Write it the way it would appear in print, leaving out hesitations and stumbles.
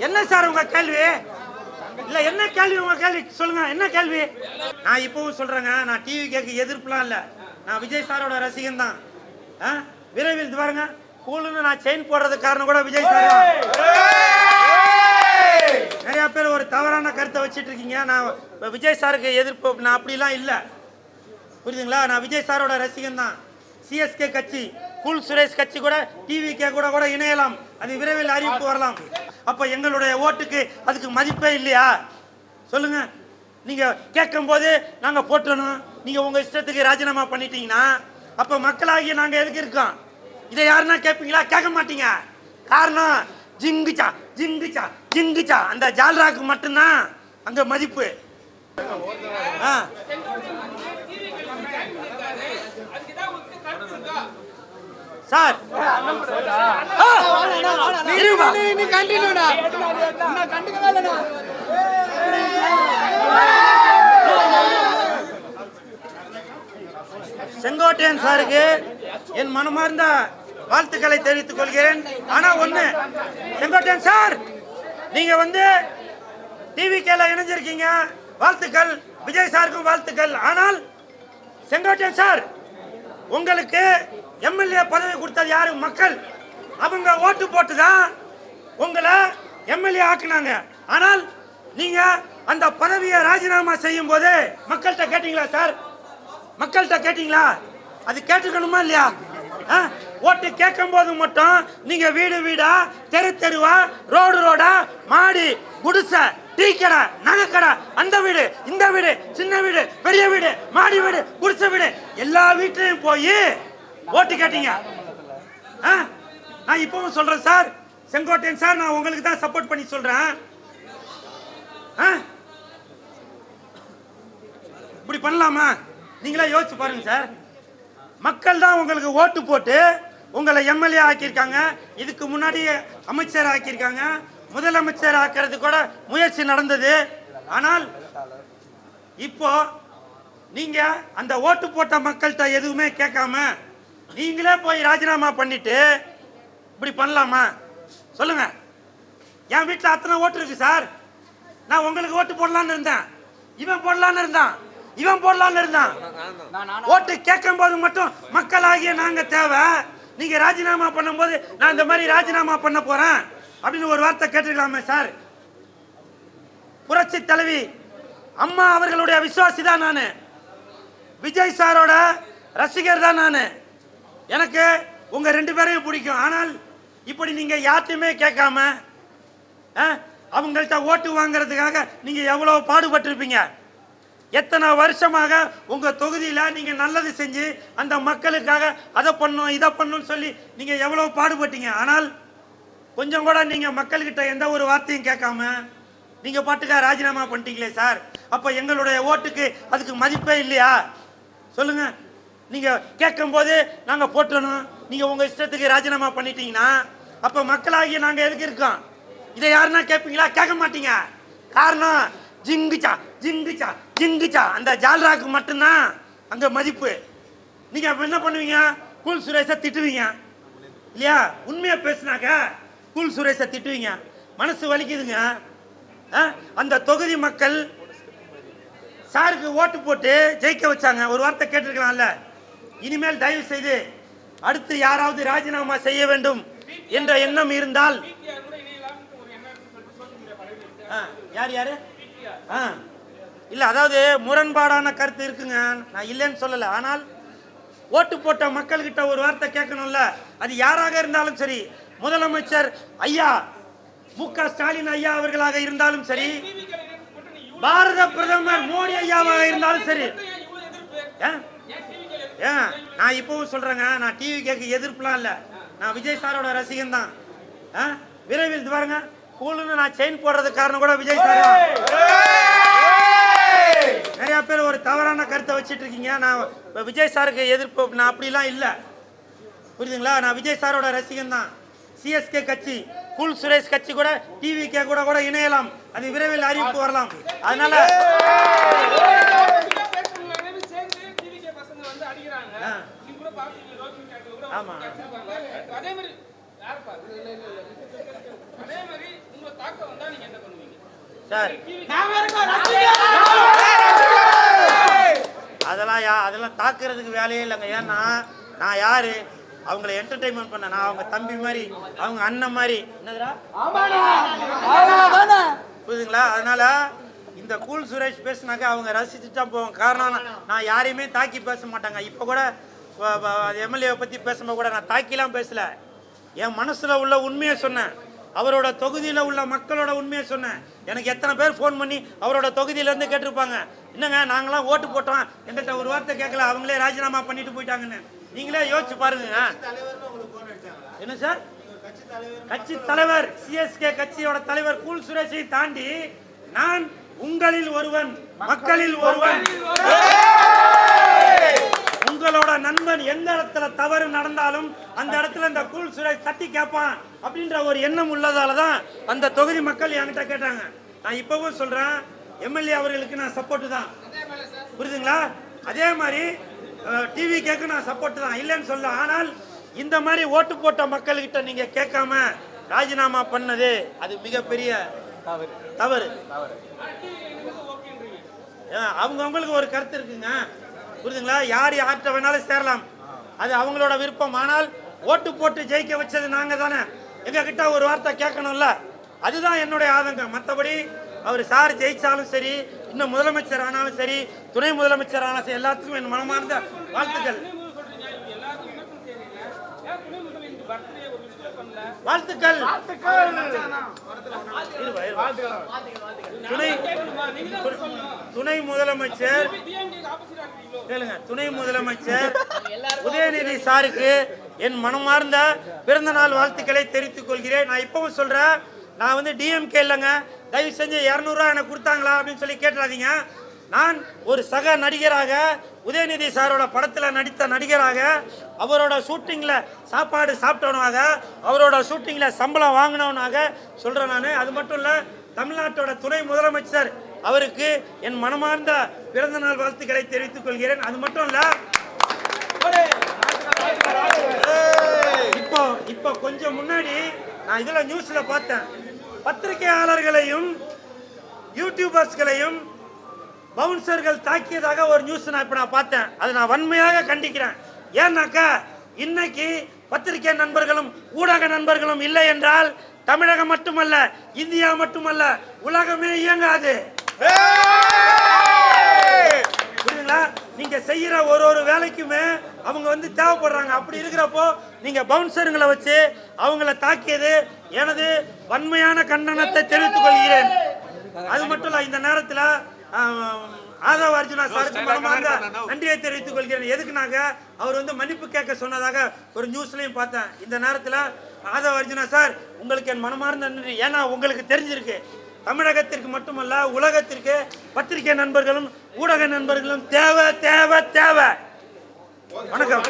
என்ன சார் உங்க கேள்வி? இல்ல என்ன கேள்வி உங்க கேள்வி சொல்லுங்க, என்ன கேள்வி? நான் இப்பவும் சொல்றேங்க, நான் டிவி கேக்கு எதிர்ப்புலாம் இல்ல, நான் விஜய் சாரோட ரசிகன் தான். விரைவில் பாருங்க கூலுன்னு நான் செயின் போடுறதுக்கு காரணம் கூட விஜய் சார். நிறைய பேர் ஒரு தவறான கருத்தை வச்சிட்டு இருக்கீங்க. நான் விஜய் சாருக்கு எதிர்ப்பு, நான் அப்படிலாம் இல்லை, புரியுதுங்களா? நான் விஜய் சாரோட ரசிகன் தான். சிஎஸ்கே கட்சி, கூல் சுரேஷ் கட்சி கூட டிவிகே கூட இணையலாம், அது விரைவில் அறிவிப்பு வரலாம். அப்ப எங்களுடைய ஓட்டுக்கு அதுக்கு மதிப்பே இல்லையா சொல்லுங்க? நீங்க கேட்கும் போது நாங்க போட்டணும், நீங்க உங்க இஷ்டத்துக்கு ராஜினாமா பண்ணிட்டீங்கன்னா அப்ப மக்களாகிய நாங்க எதுக்கு இருக்கோம்? இதை யாருன்னா கேட்பீங்களா? கேட்க மாட்டீங்க. காரணம் ஜிங்குச்சா ஜிங்குச்சா ஜிங்குச்சா அந்த ஜால்ராக்கு மட்டும்தான் அங்க மதிப்பு. சார் செங்கோட்டையன் சாருக்கு என் மனமார்ந்த வாழ்த்துக்களை தெரிவித்துக் கொள்கிறேன். ஆனா ஒண்ணு, செங்கோட்டையன் சார், நீங்க டிவிகேல இணைஞ்சிருக்கீங்க, வாழ்த்துக்கள். விஜய் சாருக்கும் வாழ்த்துக்கள். ஆனால் செங்கோட்டையன் சார், உங்களுக்கு எம்எல்ஏ பதவி கொடுத்தது யாரு? மக்கள். அவங்க ஓட்டு போட்டுதான் உங்களை எம்எல்ஏ ஆக்குனாங்க. ஆனால் நீங்க அந்த பதவியை ராஜினாமா செய்யும் போது மக்கள்கிட்ட கேட்டீங்களா சார்? மக்கள்கிட்ட கேட்டீங்களா? அது கேட்டுக்கணுமா இல்லையா? ஓட்டு கேட்கும் போது மட்டும் நீங்க வீடு வீடா, தெரு தெருவா, ரோடு ரோடா, மாடி, குடிசை, டீ கடை, நகை கடை, அந்த வீடு, இந்த வீடு, சின்ன வீடு, பெரிய வீடு, மாடி வீடு, குடிசை வீடு, எல்லா வீட்லயும் போய் ஓட்டு கேட்டீங்க. நான் இப்பவும் சொல்றேன் சார், செங்கோட்டையன் சார், நான் உங்களுக்கு தான் சப்போர்ட் பண்ணி சொல்றேன். இப்படி பண்ணலாமா? நீங்களே யோசிச்சு பாருங்க சார். மக்கள் தான் உங்களுக்கு ஓட்டு போட்டு உங்களை எம்எல்ஏ ஆக்கியிருக்காங்க, இதுக்கு முன்னாடி அமைச்சர் ஆக்கியிருக்காங்க, முதலமைச்சர் ஆக்கிறது கூட முயற்சி நடந்தது. ஆனால் இப்போ நீங்க அந்த ஓட்டு போட்ட மக்கள்கிட்ட எதுவுமே கேட்காம நீங்களே போய் ராஜினாமா பண்ணிட்டு இப்படி பண்ணலாமா சொல்லுங்க? என் வீட்டில் அத்தனை ஓட்டு இருக்கு சார். நான் உங்களுக்கு ஓட்டு போடலான்னு இருந்தேன், இவன் போடலான்னு இருந்தான், இவன் போடலான்னு இருந்தான். ஓட்டு கேட்கும் போது மட்டும் மக்களாகிய நாங்க தேவை, நீங்க ராஜினாமா பண்ணும் போது நான் இந்த மாதிரி ராஜினாமா பண்ண போறேன் அப்படின்னு ஒரு வார்த்தை கேட்டுக்கலாமே சார்? புரட்சி தலைவி அம்மா அவர்களுடைய விசுவாசி தான் நானு, விஜய் சாரோட ரசிகர் தான் நானு. எனக்கு உங்க ரெண்டு பேரையும் பிடிக்கும். ஆனால் இப்படி நீங்க யார்ட்டையுமே கேட்காம அவங்கள்ட்ட ஓட்டு வாங்குறதுக்காக நீங்க எவ்வளவு பாடுபட்டிருப்பீங்க. எத்தனை வருஷமாக உங்க தொகுதியில நீங்க நல்லது செஞ்சு அந்த மக்களுக்காக அதை பண்ணும் இதை பண்ணும் சொல்லி நீங்க எவ்வளவு பாடுபட்டீங்க. ஆனால் கொஞ்சம் கூட நீங்க மக்கள்கிட்ட எந்த ஒரு வார்த்தையும் கேட்காம நீங்க பாட்டுக்காக ராஜினாமா பண்ணிட்டீங்களே சார். அப்ப எங்களுடைய ஓட்டுக்கு அதுக்கு மதிப்பே இல்லையா சொல்லுங்க? நீங்க கேட்கும் போது நாங்க போட்டணும், நீங்க உங்க இஷ்டத்துக்கு ராஜினாமா பண்ணிட்டீங்கன்னா அப்ப மக்களாகிய நாங்க எதுக்கு இருக்கோம்? இதை யாருன்னா கேட்பீங்களா? கேட்க மாட்டீங்க. காரணம் ஜிங்குச்சா ஜிங்குச்சா ஜிங்குச்சா அந்த ஜால்ராக்கு மட்டும்தான் அங்க மதிப்பு. நீங்க அப்ப என்ன பண்ணுவீங்க? கூல் சுரேஷை திட்டுவீங்க இல்லையா? உண்மையா பேசினாக்க கூல் சுரேஷை திட்டுவீங்க. மனசு வலிக்குதுங்க. அந்த தொகுதி மக்கள் சாருக்கு ஓட்டு போட்டு ஜெயிக்க வச்சாங்க. ஒரு வார்த்தை கேட்டிருக்கலாம்ல, இனிமேல் தயவு செய்து அடுத்து யாராவது ராஜினாமா செய்ய வேண்டும் என்ற எண்ணம் இருந்தால் யார் யாரு இல்ல, அதாவது முரண்பாடான கருத்து இருக்குங்க, நான் இல்லைன்னு சொல்லல. ஆனால் ஓட்டு போட்ட மக்கள் கிட்ட ஒரு வார்த்தை கேட்கணும்ல. அது யாராக இருந்தாலும் சரி, முதலமைச்சர் ஐயா மு.க. ஸ்டாலின் ஐயா அவர்களாக இருந்தாலும் சரி, பாரத பிரதமர் மோடி ஐயாவாக இருந்தாலும் சரி. நான் இப்பவும் சொல்றேங்க, நான் டிவி கேக்கு எதிர்ப்புலாம் இல்ல, நான் விஜய் சாரோட ரசிகன் தான். விரைவில் பாருங்க கூலுன்னு நான் செயின் போடுறதுக்கு காரணம் கூட விஜய் சார். நிறைய பேர் ஒரு தவறான கருத்தை வச்சிட்டு இருக்கீங்க. நான் விஜய் சாருக்கு எதிர்ப்பு, நான் அப்படிலாம் இல்லை, புரியுதுங்களா? நான் விஜய் சாரோட ரசிகன் தான். சிஎஸ்கே கட்சி, கூல் சுரேஷ் கட்சி கூட டிவிகே கூட இணையலாம், அது விரைவில் அறிவிப்பு வரலாம். அதனால ஆமா அதே மாதிரி உங்க தாக்கம் சார் அதெல்லாம் தாக்குறதுக்கு வேலையே இல்லைங்க. ஏன்னா நான் யாரு, அவங்கள என்டர்டைன்மெண்ட் பண்ண, நான் அவங்க தம்பி மாதிரி, அவங்க அண்ணன் மாதிரி. என்னதுடா புரியுதுங்களா? அதனால இந்த கூல் சுரேஷ் பேசினாக்க அவங்க ரசிச்சுட்டு தான் போவாங்க. காரணம் நான் யாரையுமே தாக்கி பேச மாட்டாங்க. இப்போ கூட எம்எல்ஏவை பற்றி பேசும்போது கூட நான் தாக்கிலாம் பேசல. என் மனசில் உள்ள உண்மையை சொன்னேன். அவரோட தொகுதியில் உள்ள மக்களோட உண்மையை சொன்னேன். எனக்கு எத்தனை பேர் ஃபோன் பண்ணி அவரோட தொகுதியிலேருந்து கேட்டிருப்பாங்க, என்னங்க நாங்களாம் ஓட்டு போட்டோம், எங்கள்கிட்ட ஒரு வார்த்தை கேட்கல, அவங்களே ராஜினாமா பண்ணிட்டு போயிட்டாங்கன்னு. நீங்களே யோசிச்சு பாருங்க. என்ன சார், கட்சி தலைவர், சிஎஸ்கே கட்சியோட தலைவர் கூல் சுரேஷை தாண்டி நான் உங்களில் ஒருவன், மக்களில் ஒருவன், உங்களோட நண்பன். எந்த இடத்துல தவறு நடந்தாலும் அந்த இடத்துல இந்த கூல் சுரேஷ் தட்டி கேட்பான் அப்படின்ற ஒரு எண்ணம் உள்ளதால தான் அந்த தொகுதி மக்கள் என்கிட்ட கேட்டாங்க. நான் இப்பவும் சொல்றேன், எம்எல்ஏ அவர்களுக்கு நான் சப்போர்ட் தான், புரியுதுங்களா? அதே மாதிரி டிவி கேட்க நான் சப்போர்ட் தான், இல்லைன்னு சொல்ல. ஆனால் இந்த மாதிரி ஓட்டு போட்ட மக்கள்கிட்ட நீங்க கேட்காம ராஜினாமா பண்ணது அது மிகப்பெரிய தவறு. அவங்களுக்கு ஒரு கருத்து இருக்குங்க, புரியுதுங்களா? யார் யார்கிட்ட வேணாலும் சேரலாம், அது அவங்களோட விருப்பம். ஆனால் ஓட்டு போட்டு ஜெயிக்க வச்சது நாங்க தானே, எங்க கிட்ட ஒரு வார்த்தை கேட்கணும்ல. அதுதான் என்னுடைய ஆதங்கம். மற்றபடி அவர் சார் ஜெயிச்சாலும் சரி, இன்னும் முதலமைச்சர் ஆனாலும் சரி, துணை முதலமைச்சர் ஆனாலும் சரி, எல்லாத்துக்கும் என் மனமார்ந்த வாழ்த்துக்கள். வாழ்த்துக்கள். துணை முதலமைச்சர் கேளுங்க, துணை முதலமைச்சர் உதயநிதி சாருக்கு என் மனமார்ந்த பிறந்த நாள் வாழ்த்துக்களை தெரிவித்துக் கொள்கிறேன். நான் இப்பவும் சொல்றேன், நான் வந்து டிஎம்கே இல்லைங்க, தயவு செஞ்சு 200 ரூபா எனக்கு கொடுத்தாங்களா அப்படின்னு சொல்லி கேட்டுறாதீங்க. நான் ஒரு சக நடிகராக, உதயநிதி சாரோட படத்தில் நடித்த நடிகராக, அவரோட ஷூட்டிங்கில் சாப்பாடு சாப்பிட்டவனாக, அவரோட ஷூட்டிங்கில் சம்பளம் வாங்கினவனாக சொல்கிறேன் நான். அது மட்டும் இல்லை, தமிழ்நாட்டோட துணை முதலமைச்சர் அவருக்கு என் மனமார்ந்த பிறந்த நாள் வாழ்த்துக்களை தெரிவித்துக் கொள்கிறேன். அது மட்டும் இல்லை, இப்போ கொஞ்சம் முன்னாடி நான் இதில் நியூஸில் பார்த்தேன், பத்திரிகையாளர்களையும் யூடியூபர்ஸ்களையும் பவுன்சர்கள் தாக்கியதாக ஒரு நியூஸ் நான் பார்த்தேன். அதை நான் வன்மையாக கண்டிக்கிறேன். ஏன்னாக்கா இன்னைக்கு பத்திரிகை நண்பர்களும் ஊடக நண்பர்களும் இல்லை என்றால் தமிழகம் மட்டுமல்ல, இந்தியா மட்டுமல்ல, உலகமே இயங்காது. புரியுதுங்களா? நீங்க செய்யற ஒரு வேலைக்குமே அவங்க வந்து தேவைப்படுறாங்க. அப்படி இருக்கிறப்போ நீங்க பவுன்சருங்களை வச்சு அவங்கள தாக்கியது எனது வன்மையான கண்டனத்தை தெரிவித்துக் கொள்கிறேன். அது மட்டும் இல்ல, இந்த நேரத்தில் ஆதவ அர்ஜுனா சாருக்கு மனமார்ந்த நன்றியை தெரிவித்துக் கொள்கிறேன். எதுக்குனாங்க, அவர் வந்து மன்னிப்பு கேட்க சொன்னதாக ஒரு நியூஸ்லையும் பார்த்தேன். இந்த நேரத்தில் ஆதவ அர்ஜுனா சார், உங்களுக்கு என் மனமார்ந்த நன்றி. ஏன்னா உங்களுக்கு தெரிஞ்சிருக்கு, தமிழகத்திற்கு மட்டுமல்ல உலகத்திற்கு பத்திரிகை நண்பர்களும் ஊடக நண்பர்களும் தேவை தேவை தேவை. வணக்கம்.